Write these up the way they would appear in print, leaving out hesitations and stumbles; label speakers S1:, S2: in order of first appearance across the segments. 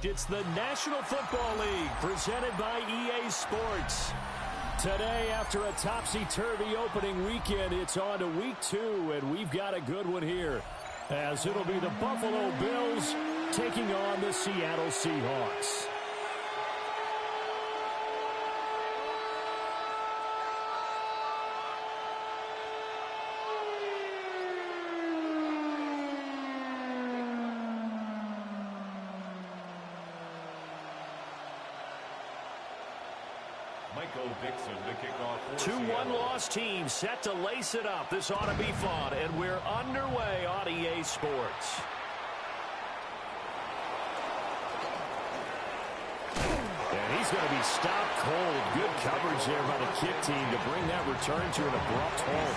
S1: It's the National Football League presented by EA Sports. Today, after a topsy-turvy opening weekend, it's on to week 2, and we've got a good one here, as it'll be the Buffalo Bills taking on the Seattle Seahawks.
S2: Michael Dixon to kick off.
S1: 2-1 loss team set to lace it up. This ought to be fun, and we're underway on EA Sports. And he's going to be stopped cold. Good coverage there by the kick team to bring that return to an abrupt halt.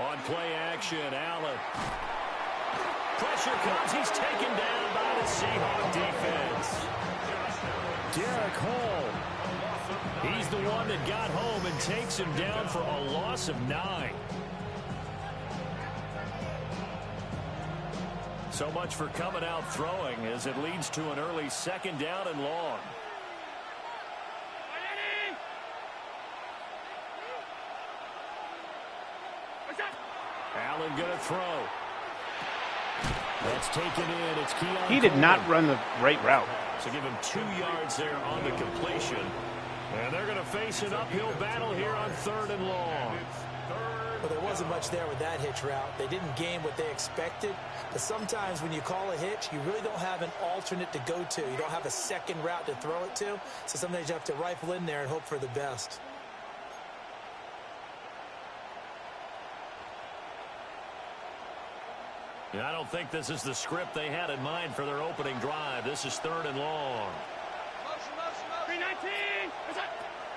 S1: On play action, Allen. Pressure comes. He's taken down by the Seahawk defense. Derek Hall. He's the one that got home and takes him down for a loss of 9. So much for coming out throwing as it leads to an early 2nd down and long. Allen going to throw. That's taken in. It's Keon.
S3: He did not run the right route.
S1: So give him 2 yards there on the completion. And they're going to face an uphill battle here on 3rd and long.
S4: Well, there wasn't much there with that hitch route. They didn't gain what they expected. But sometimes when you call a hitch, you really don't have an alternate to go to. You don't have a second route to throw it to. So sometimes you have to rifle in there and hope for the best.
S1: I don't think this is the script they had in mind for their opening drive. This is 3rd and long.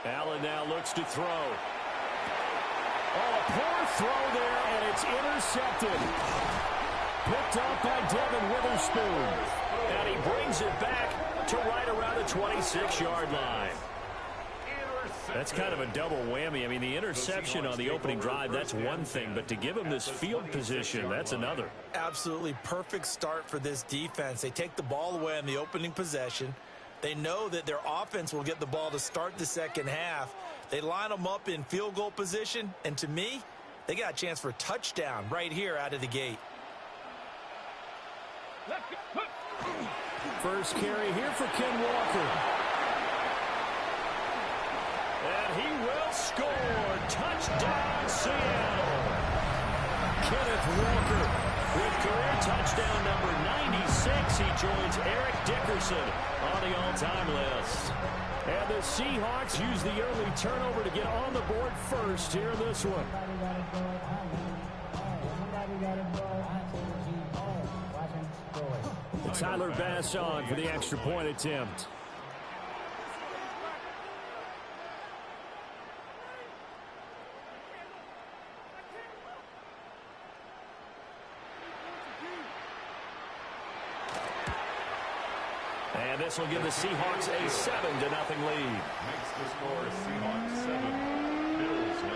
S1: Allen now looks to throw. Oh, a poor throw there, and it's intercepted. Picked up by Devin Witherspoon. And he brings it back to right around the 26-yard line. That's kind of a double whammy. I mean, the interception on the opening drive, that's one thing. But to give him this field position, that's another.
S4: Absolutely perfect start for this defense. They take the ball away on the opening possession. They know that their offense will get the ball to start the second half. They line them up in field goal position. And to me, they got a chance for a touchdown right here out of the gate.
S1: First carry here for Ken Walker. And he will score. Touchdown, Seattle. Kenneth Walker with career touchdown number 96. He joins Eric Dickerson on the all-time list. And the Seahawks use the early turnover to get on the board first here in this one. Tyler Bass on for the extra point attempt. And this will give the Seahawks a 7-0 lead.
S2: Makes the score Seahawks 7, Bills 0.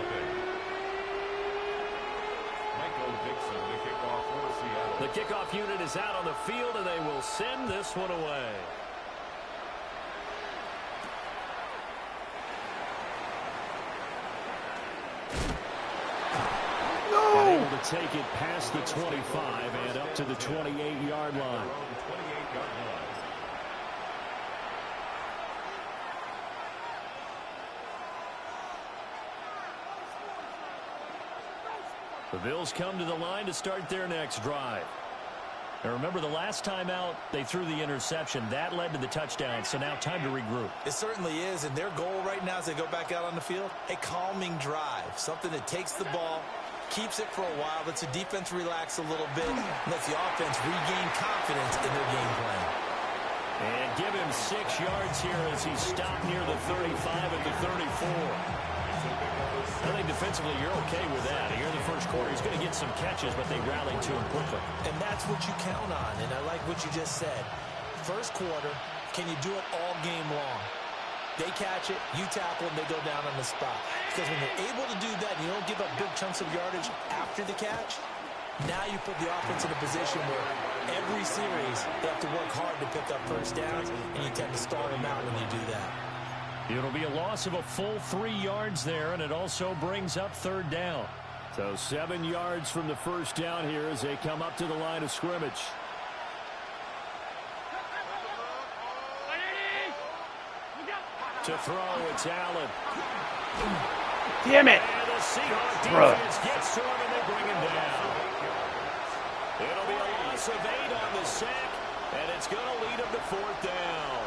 S2: Michael Dixon to kick off for Seattle.
S1: The kickoff unit is out on the field, and they will send this one away.
S3: No!
S1: And able to take it past the 25 and up to the 28-yard line. The Bills come to the line to start their next drive. Now remember, the last time out, they threw the interception. That led to the touchdown, so now time to regroup.
S4: It certainly is, and their goal right now as they go back out on the field, a calming drive, something that takes the ball, keeps it for a while, lets the defense relax a little bit, and lets the offense regain confidence in their game plan.
S1: And give him 6 yards here as he's stopped near the 35 at the 34. I think defensively you're okay with that. Here in the first quarter, he's going to get some catches, but they rallied to him quickly.
S4: And that's what you count on, and I like what you just said. First quarter, can you do it all game long? They catch it, you tackle them, they go down on the spot. Because when you're able to do that and you don't give up big chunks of yardage after the catch, now you put the offense in a position where every series they have to work hard to pick up first downs, and you tend to stall them out when you do that.
S1: It'll be a loss of a full 3 yards there, and it also brings up third down.
S5: So 7 yards from the first down here as they come up to the line of scrimmage. To throw, it's Allen.
S3: Damn it.
S1: And the Seahawks defense gets to him, and they bring him down. It'll be a loss of 8 on the sack, and it's going to lead him to fourth down.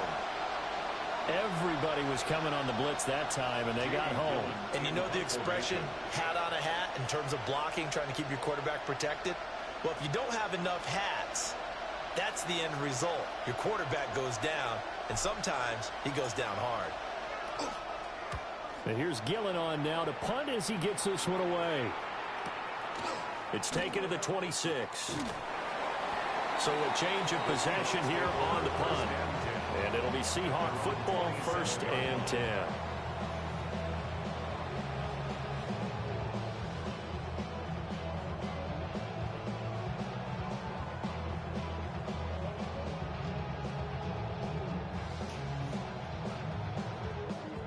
S5: Everybody was coming on the blitz that time, and they got home.
S4: And you know the expression, hat on a hat, in terms of blocking, trying to keep your quarterback protected? Well, if you don't have enough hats, that's the end result. Your quarterback goes down, and sometimes he goes down hard.
S5: And here's Gillen on now to punt as he gets this one away.
S1: It's taken to the 26. So a change of possession here on the punt. And it'll be Seahawk football, 1st and 10.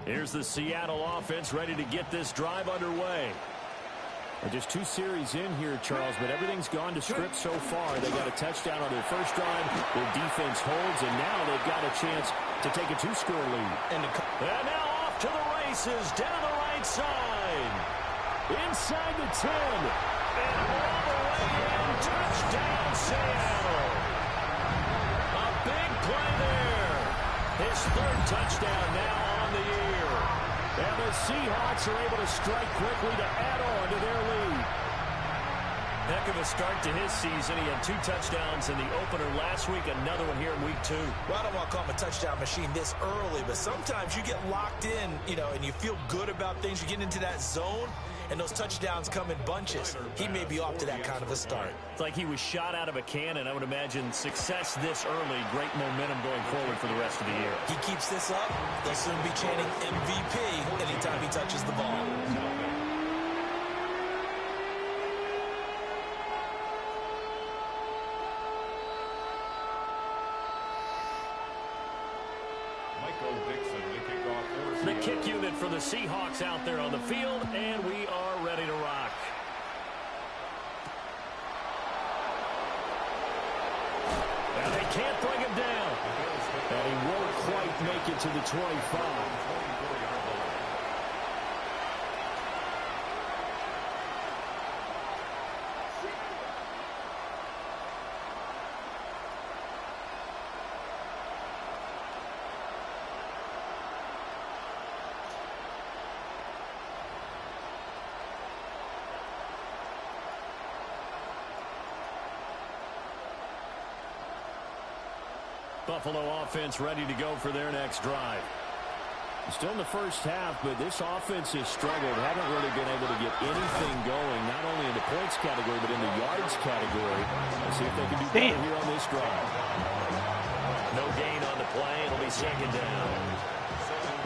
S1: Here's the Seattle offense ready to get this drive underway.
S5: Well, just 2 series in here, Charles, but everything's gone to script so far. They got a touchdown on their first drive. Their defense holds, and now they've got a chance to take a 2-score lead.
S1: And now off to the races, down the right side. Inside the 10. And all the way in, touchdown Seattle. A big play there. His 3rd touchdown now on the year. And the Seahawks are able to strike quickly to add on to their lead. Heck of a start to his season. He had 2 touchdowns in the opener last week, another one here in week 2.
S4: Well, I don't want to call him a touchdown machine this early, but sometimes you get locked in, and you feel good about things. You get into that zone, and those touchdowns come in bunches. He may be off to that kind of a start.
S1: It's like he was shot out of a cannon. I would imagine success this early, great momentum going forward for the rest of the year.
S4: He keeps this up, they'll soon be chanting MVP anytime he touches the ball.
S1: The kick unit for the Seahawks out there on the field, and we are ready to rock. And they can't bring him down.
S5: And he won't quite make it to the 25.
S1: Buffalo offense ready to go for their next drive.
S5: Still in the first half, but this offense has struggled. Haven't really been able to get anything going, not only in the points category, but in the yards category. Let's see if they can do better here on this drive.
S1: No gain on the play. It'll be 2nd down.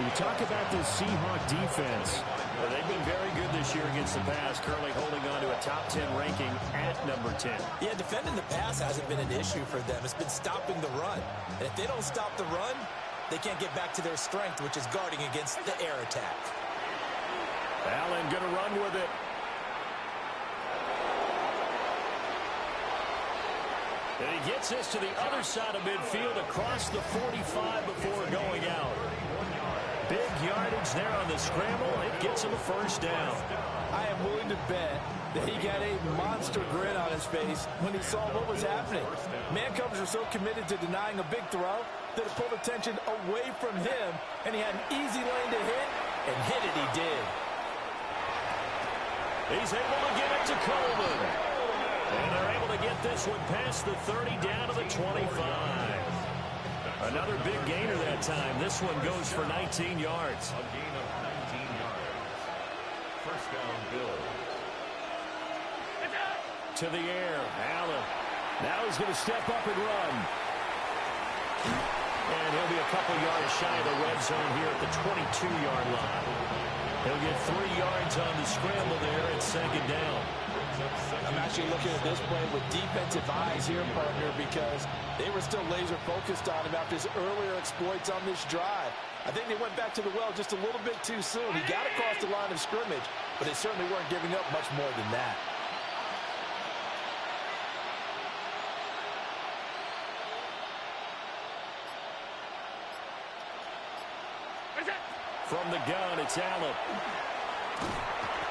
S5: When you talk about this Seahawk defense,
S1: well, they've been very good this year against the pass, currently holding on to a top 10 ranking at number 10.
S4: Yeah, defending the pass hasn't been an issue for them. It's been stopping the run. And if they don't stop the run, they can't get back to their strength, which is guarding against the air attack.
S5: Allen going to run with it.
S1: And he gets this to the other side of midfield across the 45 before going out. Big yardage there on the scramble. It gets him a first down.
S4: I am willing to bet that he got a monster grin on his face when he saw what was happening. Mancovers are so committed to denying a big throw that it pulled attention away from him, and he had an easy lane to hit, and hit it he did.
S1: He's able to get it to Coleman. And they're able to get this one past the 30 down to the 25. Another big gainer that time. This one goes for 19 yards.
S2: First down, Bills.
S5: To the air, Allen. Now he's going to step up and run. And he'll be a couple yards shy of the red zone here at the 22-yard line. He'll get 3 yards on the scramble there at second down.
S4: I'm actually looking at this play with defensive eyes here, partner, because they were still laser focused on him after his earlier exploits on this drive. I think they went back to the well just a little bit too soon. He got across the line of scrimmage, but they certainly weren't giving up much more than that.
S5: From the gun, it's Allen.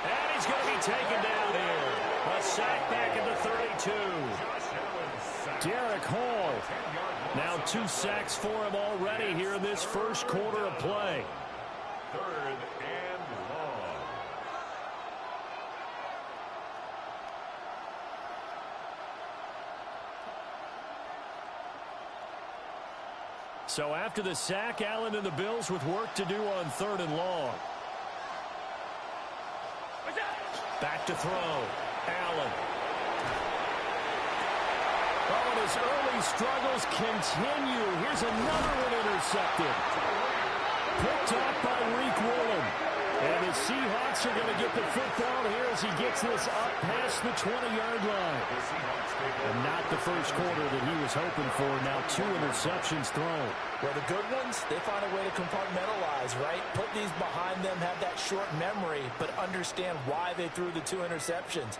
S5: And he's going to be taken down here. A sack back at the 32. Derek Hall. Now 2 sacks for him already here in this first quarter of play.
S2: 3rd and long.
S5: So after the sack, Allen and the Bills with work to do on 3rd and long. Back to throw. Allen. Oh, and his early struggles continue. Here's another one intercepted. Picked up by Reek Woolen. And the Seahawks are going to get the football here as he gets this up past the 20-yard line. And not the first quarter that he was hoping for. Now 2 interceptions thrown.
S4: Well, the good ones, they find a way to compartmentalize, right? Put these behind them, have that short memory, but understand why they threw the 2 interceptions.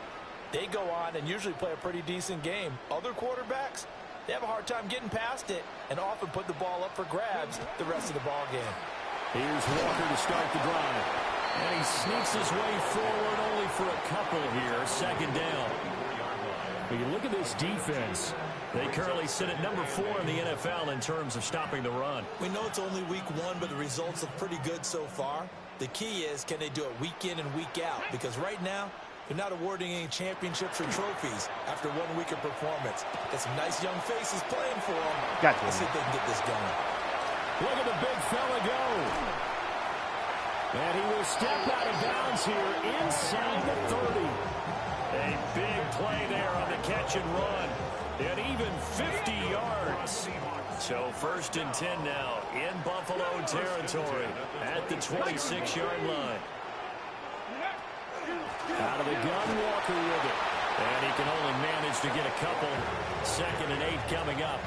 S4: They go on and usually play a pretty decent game. Other quarterbacks, they have a hard time getting past it and often put the ball up for grabs the rest of the ball game.
S5: Here's Walker to start the drive. And he sneaks his way forward only for a couple here. Second down. When you look at this defense, they currently sit at number 4 in the NFL in terms of stopping the run.
S4: We know it's only week 1, but the results look pretty good so far. The key is, can they do it week in and week out? Because right now, they're not awarding any championships or trophies after 1 week of performance. Got some nice young faces playing for them. Let's see if they can get this going.
S5: Look at the big fella go. And he will step out of bounds here inside the 30. A big play there on the catch and run. And even 50 yards. So 1st and 10 now in Buffalo territory at the 26-yard line. Out of the gun, Walker with it. And he can only manage to get a couple. 2nd and 8 coming up.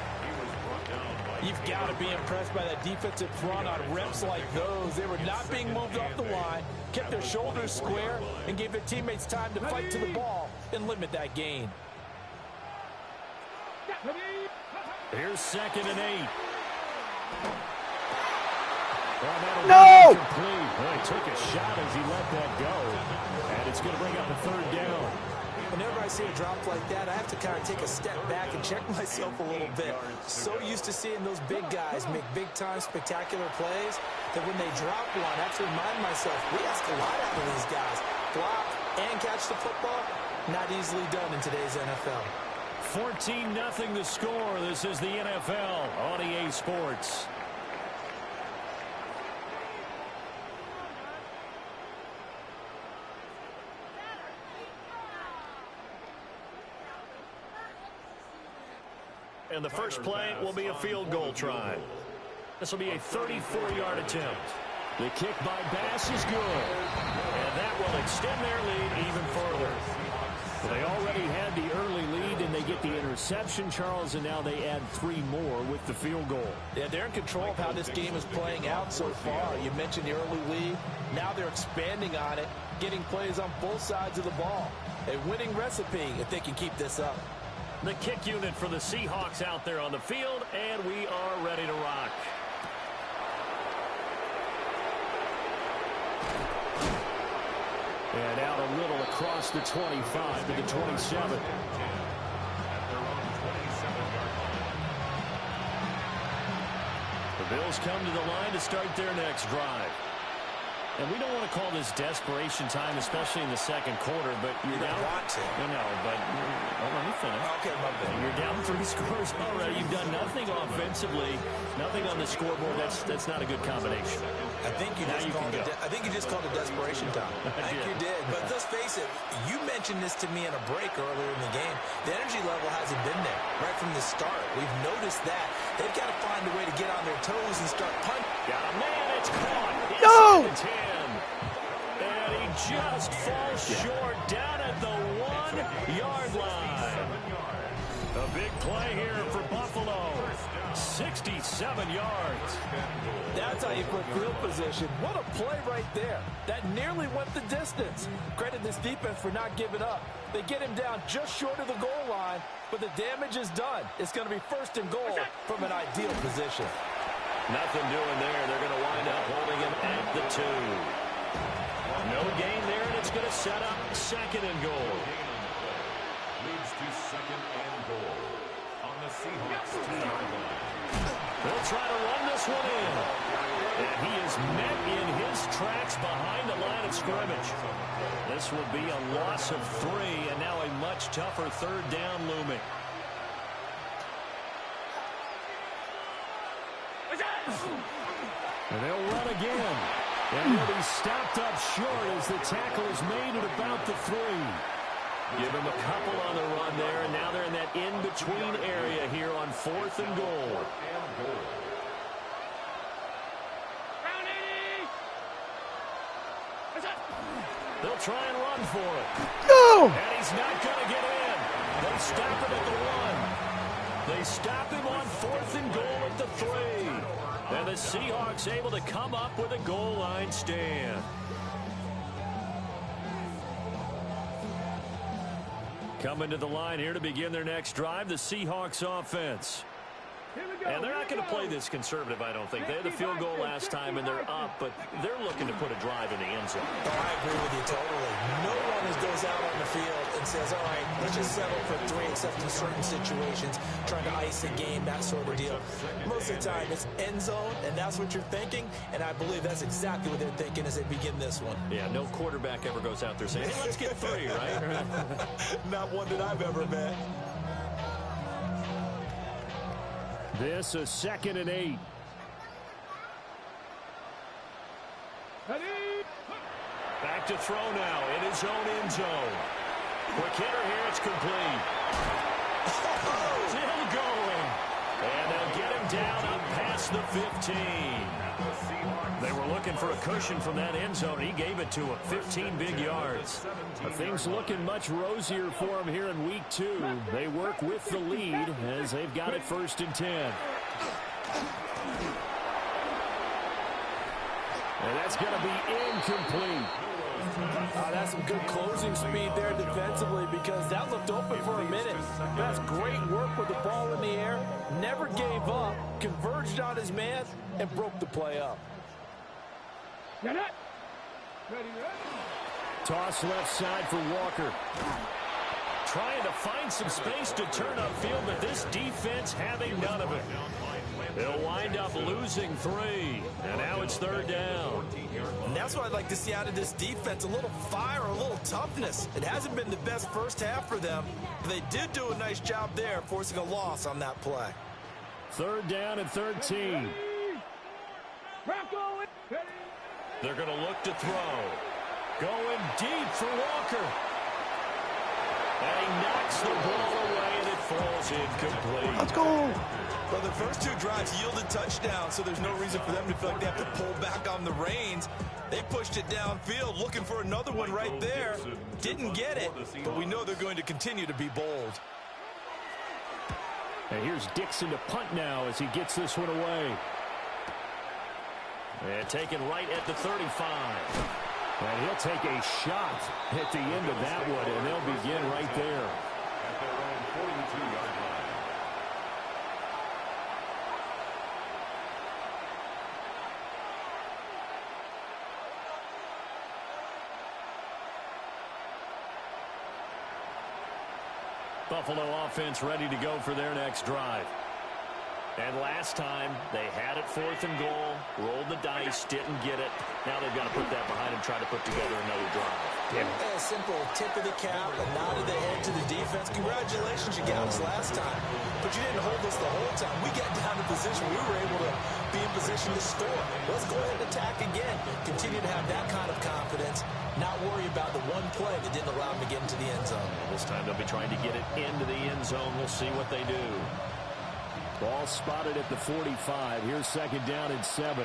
S4: You've got to be impressed by that defensive front on reps like those. They were not being moved off the line, kept their shoulders square, and gave their teammates time to fight to the ball and limit that gain.
S5: Here's 2nd and 8.
S3: No!
S5: Well, he took a shot as he let that go. And it's going to bring up a 3rd down.
S4: Whenever I see a drop like that, I have to kind of take a step back and check myself a little bit. So used to seeing those big guys make big-time spectacular plays that when they drop one, I have to remind myself, we ask a lot out of these guys. Block and catch the football, not easily done in today's NFL.
S5: 14-0 the score. This is the NFL on EA Sports. And the first play will be a field goal try. This will be a 34-yard attempt. The kick by Bass is good. And that will extend their lead even further. Well, they already had the early lead, and they get the interception, Charles, and now they add 3 more with the field goal.
S4: Yeah, they're in control of how this game is playing out so far. You mentioned the early lead. Now they're expanding on it, getting plays on both sides of the ball. A winning recipe if they can keep this up.
S5: The kick unit for the Seahawks out there on the field, and we are ready to rock. And out a little across the 25 to the 27. The Bills come to the line to start their next drive. And we don't want to call this desperation time, especially in the second quarter, but you're down.
S4: Want to.
S5: No, but let me finish.
S4: Okay, my bad.
S5: You're down 3 scores already. You've done nothing offensively, nothing on the scoreboard. That's not a good combination.
S4: I think you just called it desperation time. I think you did. But let's face it, you mentioned this to me in a break earlier in the game. The energy level hasn't been there right from the start. We've noticed that. They've got to find a way to get on their toes and start punting.
S5: Got a man, it's caught.
S3: No!
S5: Inside the 10. And he just falls short down at the 1-yard line. A big play here for Buffalo. 67 yards.
S1: That's how you put field position. What a play right there. That nearly went the distance. Credit this defense for not giving up. They get him down just short of the goal line, but the damage is done. It's going to be 1st and goal from an ideal position.
S5: Nothing doing there. They're going to wind up holding him at the 2. No gain there, and it's going to set up 2nd and goal.
S2: Leads to 2nd and goal on the Seahawks 2-yard line.
S5: They'll try to run this one in. And he is met in his tracks behind the line of scrimmage. This will be a loss of 3, and now a much tougher 3rd down looming. And they'll run again. And he'll be stopped up short as the tackle is made at about the 3. Give him a couple on the run there, and now they're in that in-between area here on 4th and goal. They'll try and run for it.
S3: No!
S5: And he's not going to get in. They stop him at the 1. They stop him on 4th and goal at the 3. And the Seahawks able to come up with a goal line stand. Coming to the line here to begin their next drive, the Seahawks offense. And they're not going to play this conservative, I don't think. They had the field goal last time, and they're up, but they're looking to put a drive in the end zone.
S4: Oh, I agree with you totally. No one goes out on the field and says, all right, let's just settle for 3, except in certain situations, trying to ice a game, that sort of deal. Most of the time, it's end zone, and that's what you're thinking, and I believe that's exactly what they're thinking as they begin this one.
S5: Yeah, no quarterback ever goes out there saying, hey, let's get 3, right?
S4: Not one that I've ever met.
S5: This is 2nd and 8. Back to throw now in his own end zone. Quick hitter here, it's complete. Still going. And they'll get him down up past the 15. They were looking for a cushion from that end zone. He gave it to him. 15 big yards. Things looking much rosier for him here in week 2. They work with the lead as they've got it 1st and 10. And that's going to be incomplete.
S1: That's some good closing speed there defensively, because that looked open for a minute. That's great work with the ball in the air. Never gave up, converged on his man, and broke the play up.
S5: Toss left side for Walker. Trying to find some space to turn upfield, but this defense having none of it. They'll wind up losing 3, and now it's 3rd down.
S4: And that's what I'd like to see out of this defense, a little fire, a little toughness. It hasn't been the best first half for them, but they did do a nice job there, forcing a loss on that play.
S5: 3rd down and 13. They're going to look to throw. Going deep for Walker. And he knocks the ball away, and it falls incomplete.
S3: Let's go.
S4: Well, the first 2 drives yielded touchdowns, so there's no reason for them to feel like they have to pull back on the reins. They pushed it downfield, looking for another one right there. Didn't get it, but we know they're going to continue to be bold.
S5: And here's Dixon to punt now as he gets this one away. And taken right at the 35. And he'll take a shot at the end of that one, and they'll begin right there.
S2: At their own 42-yard line.
S5: Buffalo offense ready to go for their next drive. And last time, they had it 4th and goal, rolled the dice, didn't get it. Now they've got to put that behind them, try to put together another drive.
S4: A simple tip of the cap, a nod of the head to the defense. Congratulations, you got us last time. But you didn't hold us the whole time. We got down to position. We were able to be in position to score. Let's go ahead and attack again. Continue to have that kind of confidence. Not worry about the one play that didn't allow them to get into the end zone.
S5: This time they'll be trying to get it into the end zone. We'll see what they do. Ball spotted at the 45. Here's 2nd down and 7.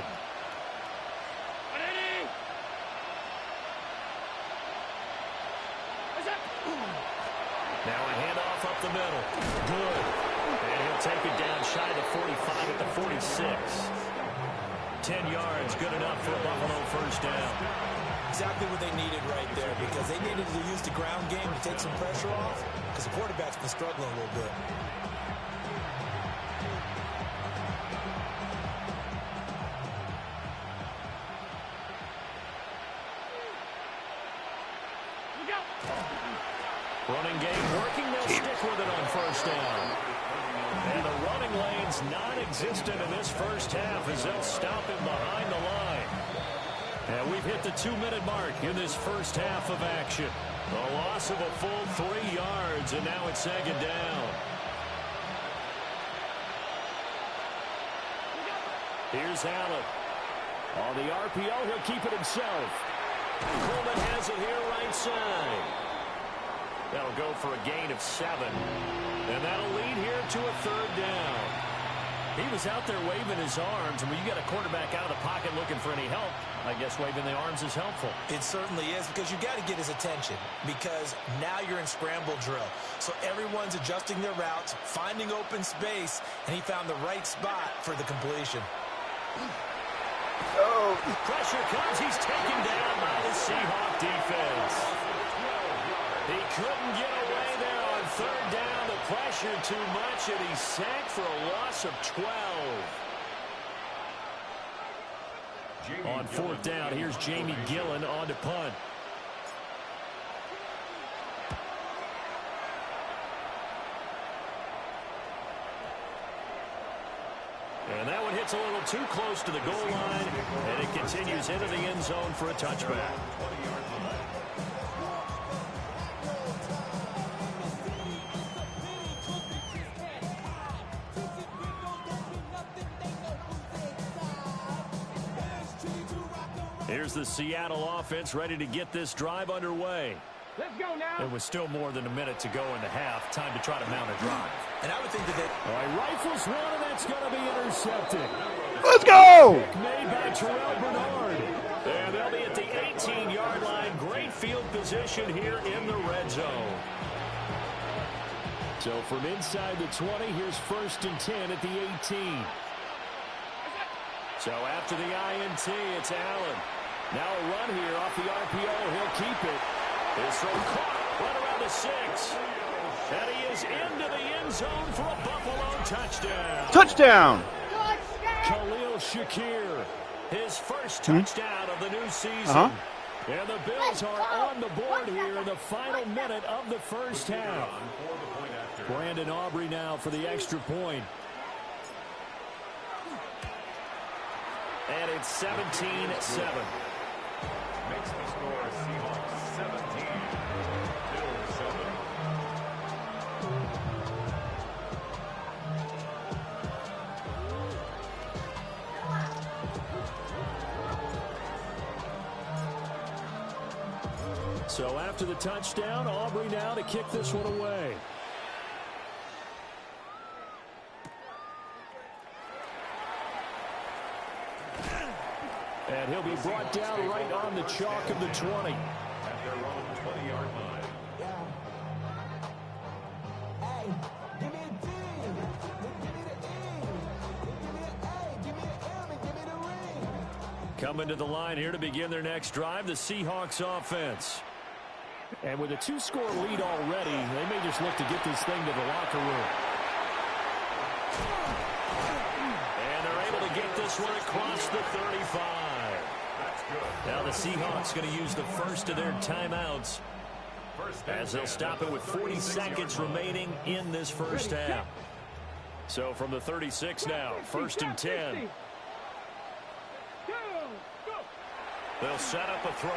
S5: Now a handoff up the middle. Good. And he'll take it down shy of the 45 at the 46. 10 yards, good enough for a Buffalo first down.
S4: Exactly what they needed right there, because they needed to use the ground game to take some pressure off, because the quarterback's been struggling a little bit.
S5: Running game working. They'll stick with it on first down. And the running lane's non-existent in this first half as they'll stop him behind the line. And we've hit the 2-minute mark in this first half of action. A loss of a full 3 yards, and now it's 2nd down. Here's Allen. On the RPO, he'll keep it himself. Coleman has it here right side. That'll go for a gain of 7. And that'll lead here to a 3rd down. He was out there waving his arms, and when you got a quarterback out of the pocket looking for any help, I guess waving the arms is helpful.
S4: It certainly is, because you got to get his attention, because now you're in scramble drill. So everyone's adjusting their routes, finding open space, and he found the right spot for the completion.
S3: Oh.
S5: Pressure comes. He's taken down by the Seahawk defense. He couldn't get away there on 3rd down. The pressure too much, and he's sacked for a loss of 12. On 4th down, here's Jamie Gillen on to punt. And that one hits a little too close to the goal line, and it continues into the end zone for a touchback. Here's the Seattle offense ready to get this drive underway.
S6: Let's go now.
S5: It was still more than a minute to go in the half. Time to try to mount a drive.
S4: And I would think that they...
S5: All right, rifles one, and that's going to be intercepted.
S3: Let's go!
S5: Pick made by Terrell Bernard. And they'll be at the 18-yard line. Great field position here in the red zone. So from inside the 20, here's 1st and 10 at the 18. So after the INT, it's Allen. Now a run here off the RPO. He'll keep it. His throw caught right around the 6. And he is into the end zone for a Buffalo touchdown.
S3: Touchdown!
S5: Khalil Shakir, his first touchdown of the new season. And the Bills are on the board here in the final minute of the first half. Brandon Aubrey now for the extra point. And it's 17-7.
S2: Makes the score Seahawks 17, Bills 7.
S5: So after the touchdown, Aubrey now to kick this one away. And he'll be brought down right on the chalk of the 20.
S2: At their own 20-yard line.
S5: Coming to the line here to begin their next drive, the Seahawks offense. And with a 2-score lead already, they may just look to get this thing to the locker room. And they're able to get this one across the 35. Now the Seahawks going to use the first of their timeouts as they'll stop it with 40 seconds remaining in this first half. So from the 36 now, 1st and 10.
S1: They'll set up a throw.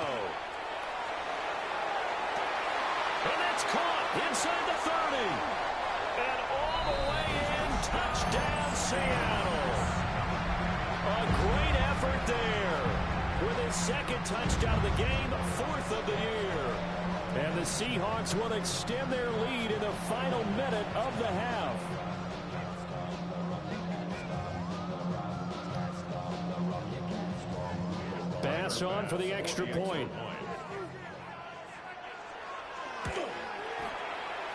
S1: And it's caught inside the 30. And all the way in, touchdown Seattle. A great effort there. With his 2nd touchdown of the game, 4th of the year.
S5: And the Seahawks will extend their lead in the final minute of the half. Pass on for the extra point.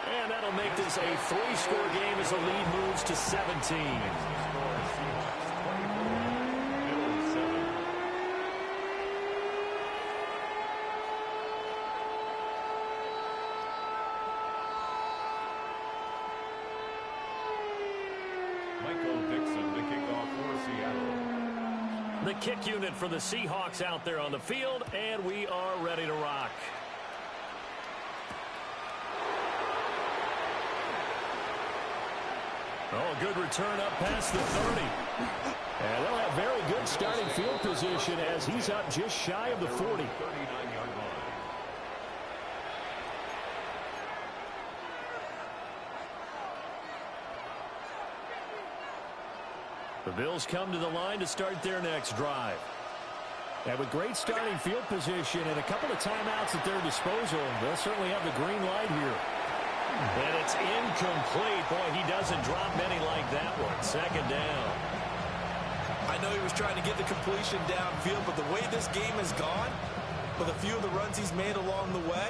S1: And that'll make this a 3-score game as the lead moves to 17.
S2: Michael Dixon, the kickoff for Seattle.
S1: The kick unit for the Seahawks out there on the field, and we are ready to rock. Oh, good return up past the 30.
S5: And they'll have very good starting field position as he's up just shy of the 40.
S2: 39-yard line.
S1: The Bills come to the line to start their next drive.
S5: And with great starting field position and a couple of timeouts at their disposal, they'll certainly have the green light here.
S1: And it's incomplete. Boy, he doesn't drop many like that one. 2nd down.
S4: I know he was trying to get the completion downfield, but the way this game has gone, with a few of the runs he's made along the way,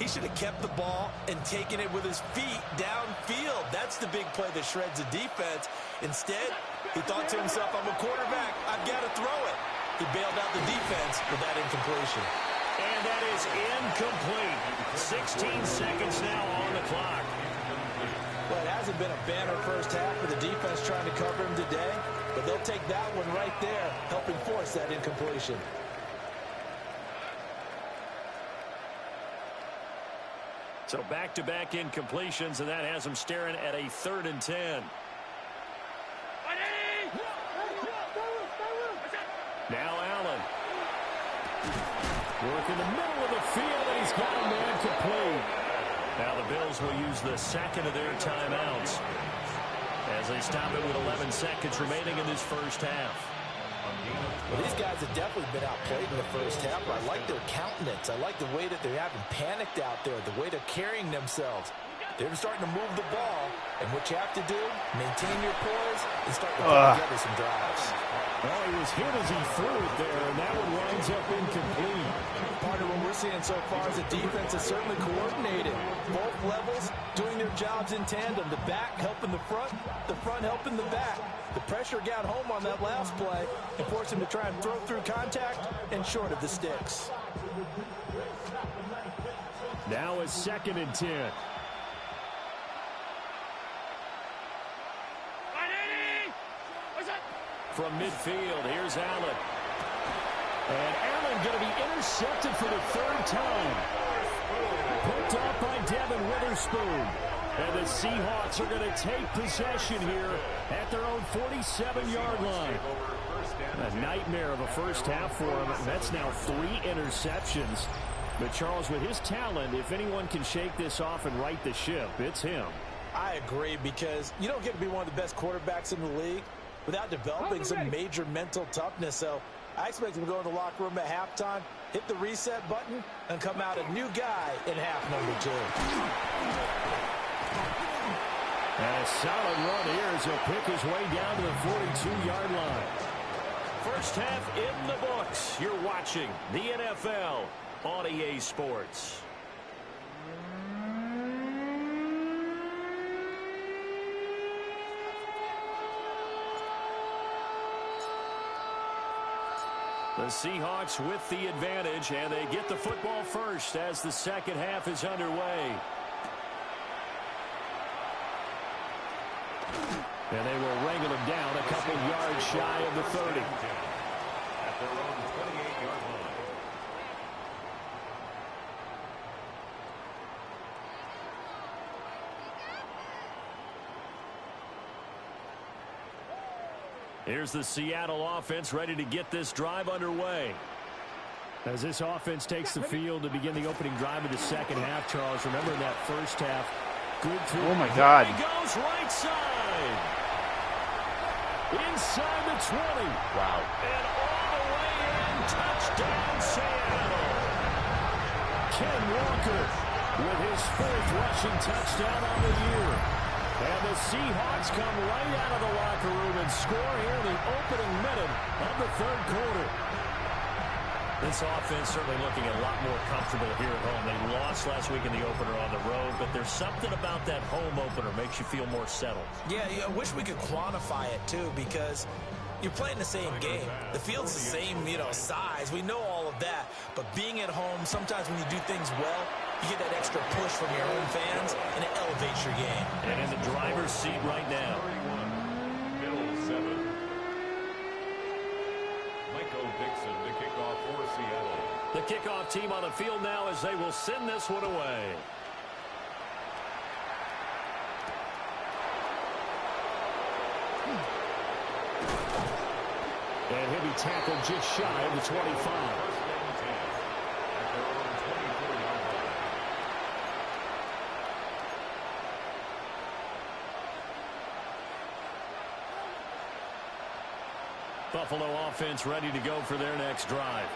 S4: he should have kept the ball and taken it with his feet downfield. That's the big play that shreds the defense. Instead, he thought to himself, I'm a quarterback. I've got to throw it. He bailed out the defense with that incompletion.
S1: And that is incomplete. 16 seconds now on the clock.
S4: Well, it hasn't been a banner first half for the defense trying to cover him today, but they'll take that one right there, helping force that incompletion.
S1: So back-to-back incompletions, and that has them staring at a 3rd and 10. Now Allen.
S5: Work in the middle of the field, and he's got a man complete.
S1: Now the Bills will use the 2nd of their timeouts as they stop it with 11 seconds remaining in this first half.
S4: Well, these guys have definitely been outplayed in the first half, but I like their countenance. I like the way that they haven't panicked out there, the way they're carrying themselves. They're starting to move the ball, and what you have to do, maintain your poise and start to put together some drives.
S5: Well, he was hit as he threw it there, and that one winds up incomplete.
S4: Part of what we're seeing so far is the defense is certainly coordinated. Both levels doing their jobs in tandem. The back helping the front helping the back. The pressure got home on that last play and forced him to try and throw through contact and short of the sticks.
S5: Now it's 2nd and 10.
S1: From midfield, here's Allen.
S5: And Allen going to be intercepted for the 3rd time. Picked off by Devin Witherspoon. And the Seahawks are going to take possession here at their own 47-yard line. A nightmare of a first half for him. That's now 3 interceptions. But Charles, with his talent, if anyone can shake this off and right the ship, it's him.
S4: I agree, because you don't get to be one of the best quarterbacks in the league without developing some major mental toughness. So I expect him to go in the locker room at halftime, hit the reset button, and come out a new guy in half number 2.
S5: And a solid run here as he'll pick his way down to the 42-yard line.
S1: First half in the books. You're watching the NFL on EA Sports. The Seahawks with the advantage, and they get the football first as the second half is underway.
S5: And they will wrangle him down a couple yards shy of the 30.
S2: At their own 28-yard line.
S5: Here's the Seattle offense ready to get this drive underway. As this offense takes the field to begin the opening drive of the second half, Charles, remember in that first half, good through.
S3: Oh, my God.
S5: He goes right side. Inside the 20.
S3: Wow.
S5: And all the way in, touchdown Seattle. Ken Walker with his 4th rushing touchdown on the year. And the Seahawks come right out of the locker room and score here in the opening minute of the 3rd quarter. This offense certainly looking a lot more comfortable here at home. They lost last week in the opener on the road, but there's something about that home opener makes you feel more settled.
S4: Yeah, I wish we could quantify it, too, because you're playing the same game. The field's the same, size. We know all of that. But being at home, sometimes when you do things well, you get that extra push from your own fans, and it elevates your game.
S5: And in the driver's seat right now.
S2: Middle 7. Michael Dixon to kick off for Seattle.
S5: The kickoff team on the field now as they will send this one away. And he'll be tackled just shy of the 25. Buffalo offense ready to go for their next drive.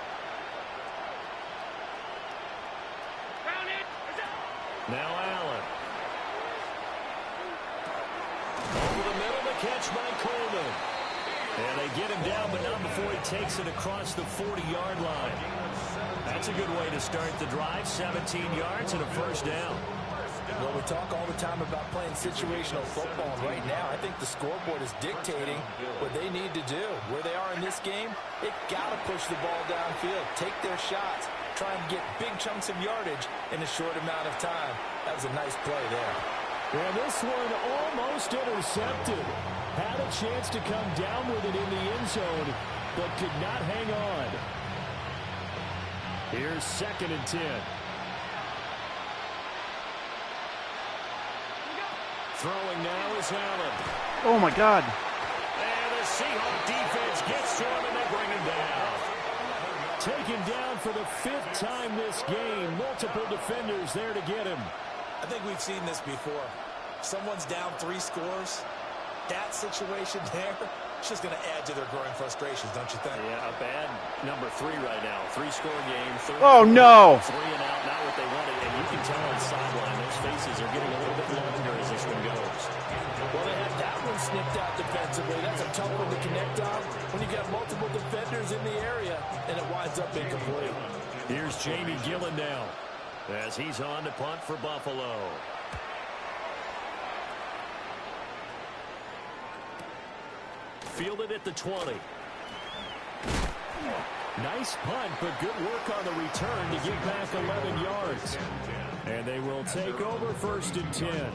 S5: Now Allen. Over the middle, the catch by Coleman. And they get him down, but not before he takes it across the 40-yard line. That's a good way to start the drive. 17 yards and a first down.
S4: Well, we talk all the time about playing situational football. Right now, I think the scoreboard is dictating what they need to do. Where they are in this game, they got to push the ball downfield, take their shots, try and get big chunks of yardage in a short amount of time. That was a nice play there.
S5: And this one almost intercepted. Had a chance to come down with it in the end zone, but could not hang on. Here's 2nd and 10. Throwing now is Allen.
S3: Oh, my God.
S5: And the Seahawks defense gets to him, and they bring him down. Taken down for the 5th time this game. Multiple defenders there to get him.
S4: I think we've seen this before. Someone's down 3 scores. That situation there, it's just going to add to their growing frustrations, don't you think?
S5: Yeah, a bad number 3 right now. 3-score game.
S3: Oh, no.
S5: 3 and out, not what they wanted. And you can tell on the sideline, those faces are getting a little bit longer as this one goes.
S4: Well, they had that one snipped out defensively. That's a tough one to connect on when you got multiple defenders in the area, and it winds up incomplete.
S5: Here's Jamie Gillen now as he's on to punt for Buffalo. Fielded at the 20. Nice punt, but good work on the return to get back 11 yards. And they will take over 1st and 10.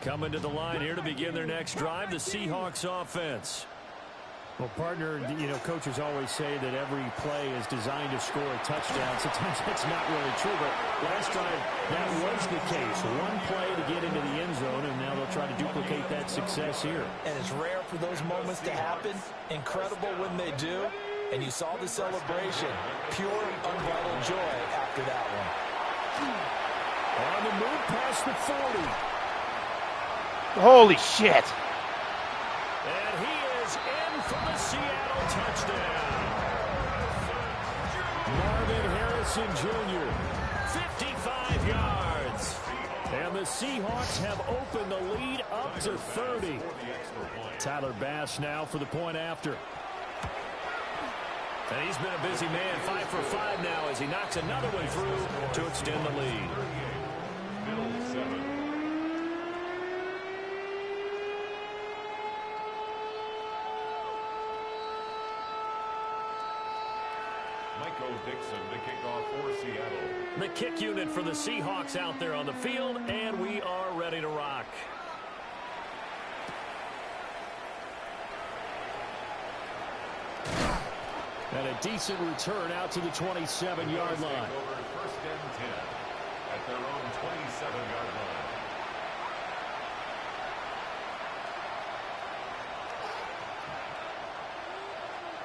S5: Coming to the line here to begin their next drive, the Seahawks offense. Well, partner, coaches always say that every play is designed to score a touchdown. Sometimes that's not really true, but last time that was the case. One play to get into the end zone, and now they'll try to duplicate that success here.
S4: And it's rare for those moments to happen. Incredible when they do. And you saw the celebration. Pure, unbridled joy after that one.
S5: On the move past the 40.
S3: Holy shit.
S5: And he is in for the Seattle touchdown. Marvin Harrison Jr., 55 yards. And the Seahawks have opened the lead up to 30. Tyler Bass now for the point after. And he's been a busy man, 5 for 5 now as he knocks another one through to extend the lead.
S2: Middle 7. Michael Dixon to kick off for Seattle.
S5: The kick unit for the Seahawks out there on the field, and we are ready to rock. And a decent return out to the 27-yard line.
S2: Over 1st and 10 at their own 27-yard line.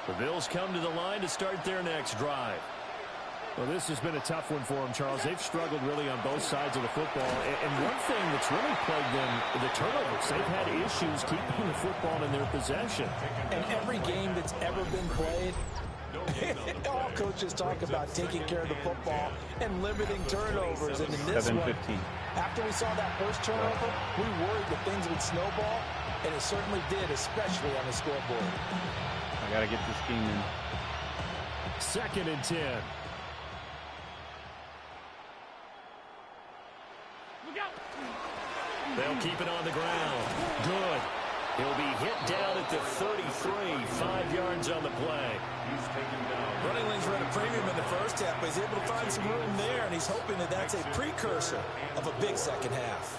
S5: The Bills come to the line to start their next drive.
S6: Well, this has been a tough one for them, Charles. They've struggled really on both sides of the football. And one thing that's really plagued them, the turnovers. They've had issues keeping the football in their possession.
S4: And every game that's ever been played, all coaches talk about taking care of the football and limiting turnovers. And in this one, after we saw that first turnover, we worried that things would snowball, and it certainly did, especially on the scoreboard.
S3: I got to get this game in.
S6: 2nd and 10.
S5: They'll keep it on the ground. Good. He'll be hit down at the 33, 5 yards on the play.
S2: He's taken down.
S4: Running lanes were at a premium in the first half, but he's able to find some room there, and he's hoping that that's a precursor of a big second half.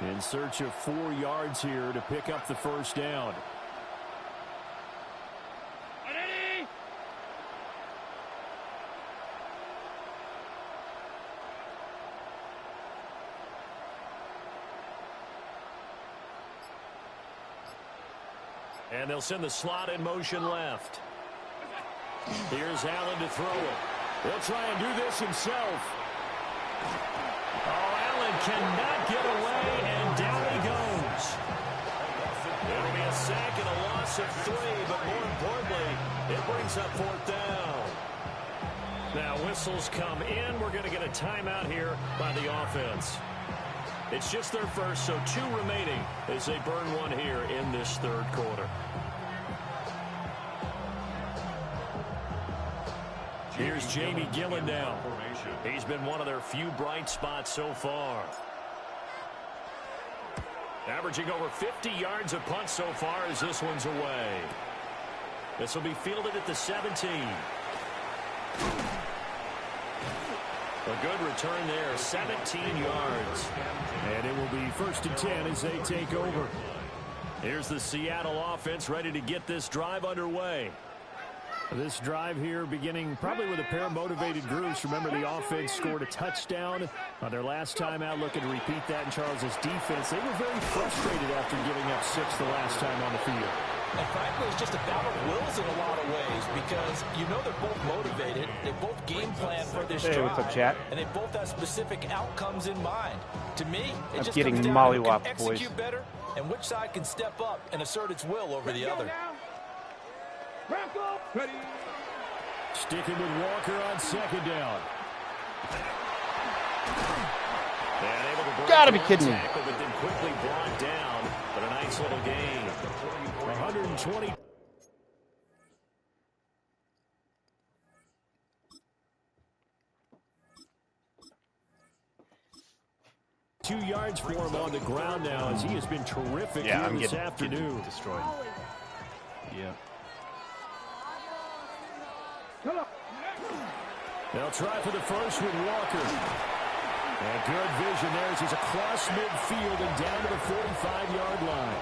S6: In search of 4 yards here to pick up the first down.
S5: And they'll send the slot in motion left. Here's Allen to throw it. He'll try and do this himself. Oh, Allen cannot get away, and down he goes. It'll be a sack and a loss of 3, but more importantly, it brings up 4th down. Now whistles come in. We're going to get a timeout here by the offense. It's just their first, so 2 remaining as they burn one here in this 3rd quarter. Here's Jamie Gillen now. He's been one of their few bright spots so far. Averaging over 50 yards a punt so far as this one's away. This will be fielded at the 17. A good return there, 17 yards.
S6: And it will be 1st and 10 as they take over.
S5: Here's the Seattle offense ready to get this drive underway.
S6: This drive here beginning probably with a pair of motivated groups. Remember, the offense scored a touchdown on their last time out, looking to repeat that in Charles's defense. They were very frustrated after giving up 6 the last time on the field.
S4: And frankly, it's just a battle of wills in a lot of ways because you know they're both motivated. They both game plan for this drive.
S3: Hey, what's up, chat?
S4: And they both have specific outcomes in mind. To me, it just
S3: getting
S4: comes down to who can
S3: mollywopped, boys.
S4: execute better and which side can step up and assert its will over the other.
S6: Ready. Sticking with Walker on 2nd down.
S5: And able to break
S3: Gotta be kidding me.
S5: tackle, but then quickly brought down. But a nice little gain.
S6: 120. Two yards for him on the ground now as he has been terrific here this afternoon.
S3: Destroyed. Yeah.
S6: They'll try for the first with Walker. And good vision there as he's across midfield and down to the 45-yard line.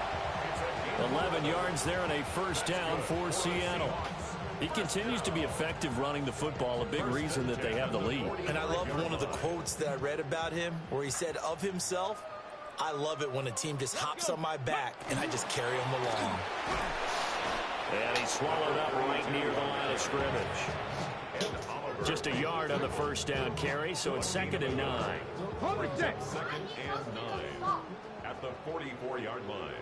S5: 11 yards there and a first down for Seattle. He continues to be effective running the football, a big reason that they have the lead.
S4: And I love one of the quotes that I read about him where he said of himself, I love it when a team just hops on my back and I just carry them along.
S5: And he swallowed up right near the line of scrimmage. Just a yard on the first down carry, so it's 2nd and 9.
S2: 2nd and 9 at the 44-yard line.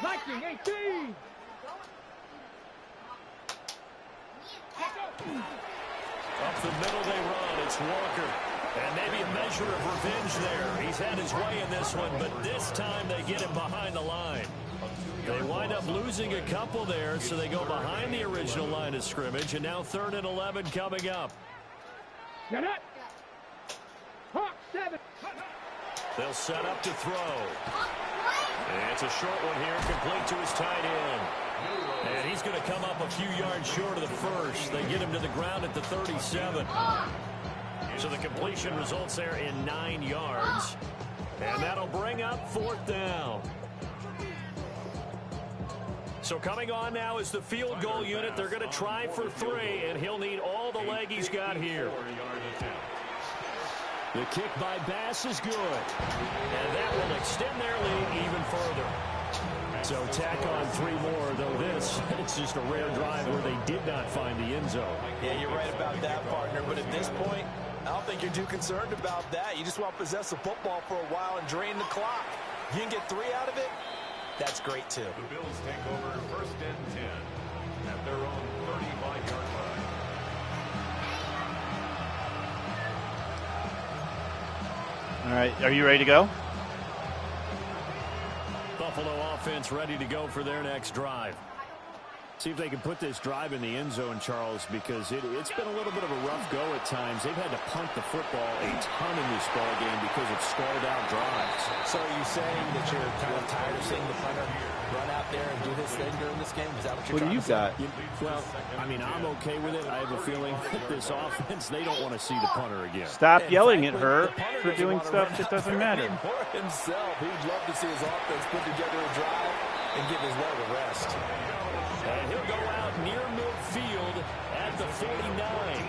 S7: Lightning 18.
S5: Up the middle they run. It's Walker. And maybe a measure of revenge there. He's had his way in this one, but this time they get him behind the line. They wind up losing a couple there, so they go behind the original line of scrimmage, and now 3rd and 11 coming up.
S7: Get it. Hawk 7.
S5: They'll set up to throw. And it's a short one here, complete to his tight end. And he's going to come up a few yards short of the first. They get him to the ground at the 37. So the completion results there in 9 yards. And that'll bring up 4th down. So coming on now is the field goal unit. They're going to try for 3, and he'll need all the leg he's got here. The kick by Bass is good. And that will extend their lead even further. So tack on 3 more, though this, it's just a rare drive where they did not find the end zone.
S4: Yeah, you're right about that, partner. But at this point, I don't think you're too concerned about that. You just want to possess the football for a while and drain the clock. You can get 3 out of it, that's great, too.
S2: The Bills take over 1st and 10 at their own 35-yard line.
S3: All right, are you ready to go?
S5: Buffalo offense ready to go for their next drive. See if they can put this drive in the end zone, Charles, because it's been a little bit of a rough go at times. They've had to punt the football a ton in this ball game because of stalled out drives.
S4: So are you saying that you're kind of tired of seeing the punter run out there and do this thing during this game? Is that what you're
S3: What do
S4: trying
S3: you
S4: to say?
S3: got?
S5: Well, I mean, I'm okay with it. I have a feeling that this offense, they don't want to see the punter again.
S3: Stop
S4: And
S3: yelling at
S4: frankly,
S3: her
S4: the punter
S3: for
S4: doesn't
S3: doing
S4: want to
S3: stuff
S4: run
S3: that
S4: out
S3: doesn't
S4: there
S3: matter.
S4: anymore himself. He'd love to see his offense put together a drive and give his leg a rest.
S5: And he'll go out near midfield at the 49.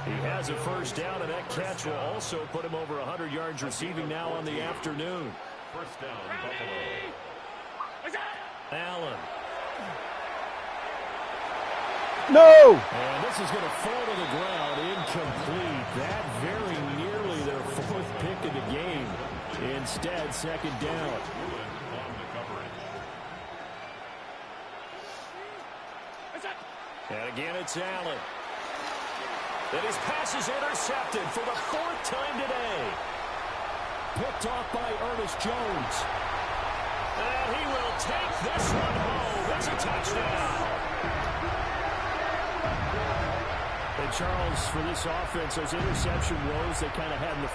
S5: He has a first down, and that catch will also put him over 100 yards receiving now on the afternoon.
S2: 1st down, Buffalo.
S5: Allen.
S3: No!
S5: And this is going to fall to the ground, incomplete. That very nearly their 4th pick of the game. Instead, 2nd down.
S2: Woolen on the coverage.
S5: And again, it's Allen. And his pass is intercepted for the 4th time today. Picked off by Ernest Jones. And he will take this one home. It's a touchdown. And Charles, for this offense, those interception woes they kind of had in the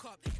S8: Up.